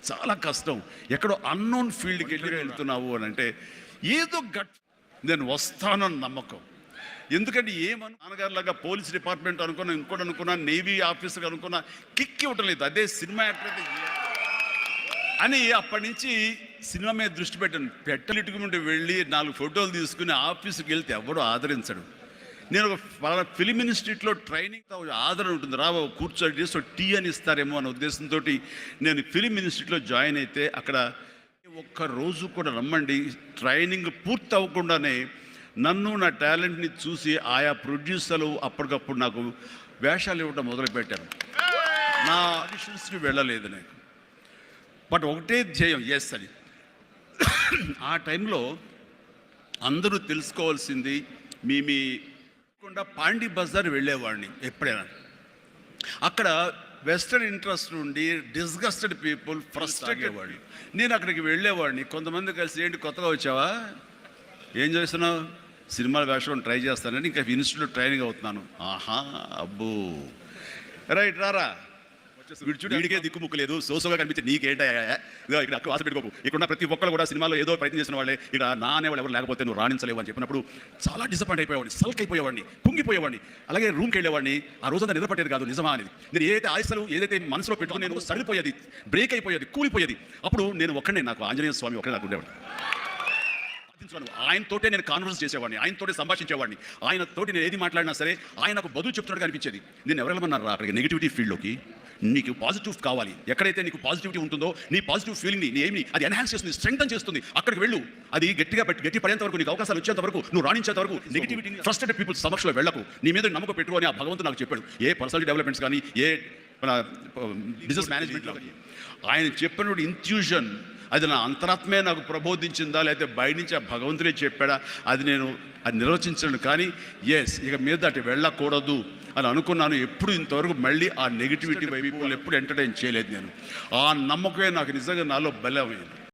చాలా కష్టం. ఎక్కడో అన్నోన్ ఫీల్డ్కి వెళ్తున్నావు అని అంటే ఏదో నేను వస్తానని నమ్మకం. ఎందుకంటే నాన్నగారులాగా పోలీస్ డిపార్ట్మెంట్ అనుకున్నా, ఇంకోటి అనుకున్నా, నేవీ ఆఫీసర్ అనుకున్నా, కిక్ ఇవ్వటం లేదు. అదే సినిమా యాక్టర్ అని అప్పటి నుంచి సినిమా మీద దృష్టి పెట్టలిట్టుకుంటే వెళ్ళి 4 ఫోటోలు తీసుకుని ఆఫీసుకి వెళ్తే ఎవడో ఆదరించడు. నేను ఒక ఫిలిం ఇన్స్టిట్యూట్లో ట్రైనింగ్ ఆదరణ ఉంటుంది, రాబో కూర్చొని చేసి టీ అని ఇస్తారేమో అనే ఉద్దేశంతో నేను ఫిలిం ఇన్స్టిట్యూట్లో జాయిన్ అయితే అక్కడ ఒక్క రోజు కూడా రమ్మండి, ట్రైనింగ్ పూర్తి అవ్వకుండానే నన్ను నా టాలెంట్ని చూసి ఆయా ప్రొడ్యూసర్లు అప్పటికప్పుడు నాకు వేషాలు ఇవ్వడం మొదలుపెట్టారు. నా ఆడిషన్స్కి వెళ్ళలేదు నేను, బట్ ఒకటే ధ్యేయం ఎస్ అని. ఆ టైంలో అందరూ తెలుసుకోవాల్సింది మీ పాండి బజార్ వెళ్ళేవాడిని ఎప్పుడైనా. అక్కడ వెస్టర్న్ ఇంట్రెస్ట్ నుండి డిస్గస్టెడ్ పీపుల్ ఫ్రస్ట్రేట్ అయ్యేవాడిని. నేను అక్కడికి వెళ్ళేవాడిని. కొంతమంది కలిసి ఏంటి కొత్తగా వచ్చావా, ఏం చేస్తున్నావు, సినిమాల వేషం ట్రై చేస్తానని, ఇంకా ఇన్స్టిట్యూట్లో ట్రైనింగ్ అవుతున్నాను. ఆహా అబ్బో రైట్ రారా, వీడికే దిక్కుముక్కు లేదు, సోసోగా కనిపించి నీకేంటా ఇక్కడ అక్కడ ఆశ పెట్టుకోకు, ఇక్కడ ప్రతి ఒక్కరు కూడా సినిమాలో ఏదో ప్రయత్నం చేసిన వాళ్ళే, ఇక్కడ నా అనేవాళ్ళు ఎవరు లేకపోతే నువ్వు రాణించలేవు అని చెప్పినప్పుడు చాలా డిసప్పాయింట్ అయిపోయేవాడిని, సల్క్ అయిపోయేవాడిని, కుంగిపోయేవాడిని. అలాగే రూమ్కి వెళ్ళేవాడిని. ఆ రోజంతా నిద్రపట్టేది కాదు నిజమా అనేది. నేను ఏదైతే ఆశలు ఏదైతే మనసులో పెట్టుకుని నేను సరిపోయేది, బ్రేక్ అయిపోయేది, కూలిపోయేది. అప్పుడు నేను ఒక్కడే, నాకు ఆంజనేయ స్వామి ఒక్కడే నాకు ఉండేవాడు. ఆయనతోటే నేను కాన్ఫరెన్స్ చేసేవాడిని, ఆయనతోటే సంభాషించేవాడిని. ఆయనతోటి నేను ఏది మాట్లాడినా సరే ఆయన నాకు బదులు చెప్తున్నట్టు అనిపించేది. నేను ఎవరెళ్ళమన్నారు అక్కడికి నెగిటివిటీ ఫీల్డ్లోకి. నీకు పాజిటివ్ కావాలి, ఎక్కడైతే నీకు పాజిటివిటీ ఉంటుందో నీ పాజిటివ్ ఫీలింగ్ని నీ ఏమి అది ఎన్హాన్స్ చేస్తుంది, స్ట్రెంగ్తన్ చేస్తుంది. అక్కడికి వెళ్ళు, అది గట్టి పడేంత వరకు, నీకు అవకాశాలు వచ్చేంత వరకు, నువ్వు రాణించేంత వరకు నెగిటివిటీ ఫ్రస్ట్రేటెడ్ పీపుల్స్ సమక్షంలో వెళ్ళకు, నీ మీద నమ్మకం పెట్టు అని ఆ భగవంతుడు నాకు చెప్పాడు. ఏ పర్సనల్ డెవలప్మెంట్స్ కానీ, ఏ బిజినెస్ మేనేజ్మెంట్లో ఆయన చెప్పినప్పుడు ఇంట్యూషన్, అది నా అంతరాత్మే నాకు ప్రబోధించిందా లేకపోతే బయట నుంచి ఆ భగవంతుడే చెప్పాడా అది నేను అది నిర్వచించను. కానీ ఎస్ ఇక మీద అటు వెళ్ళకూడదు అని అనుకున్నాను. ఎప్పుడు ఇంతవరకు మళ్ళీ ఆ నెగిటివిటీ వైపు ఎప్పుడు ఎంటర్టైన్ చేయలేదు నేను. ఆ నమ్మకమే నాకు నిజంగా నాలో బలమైంది.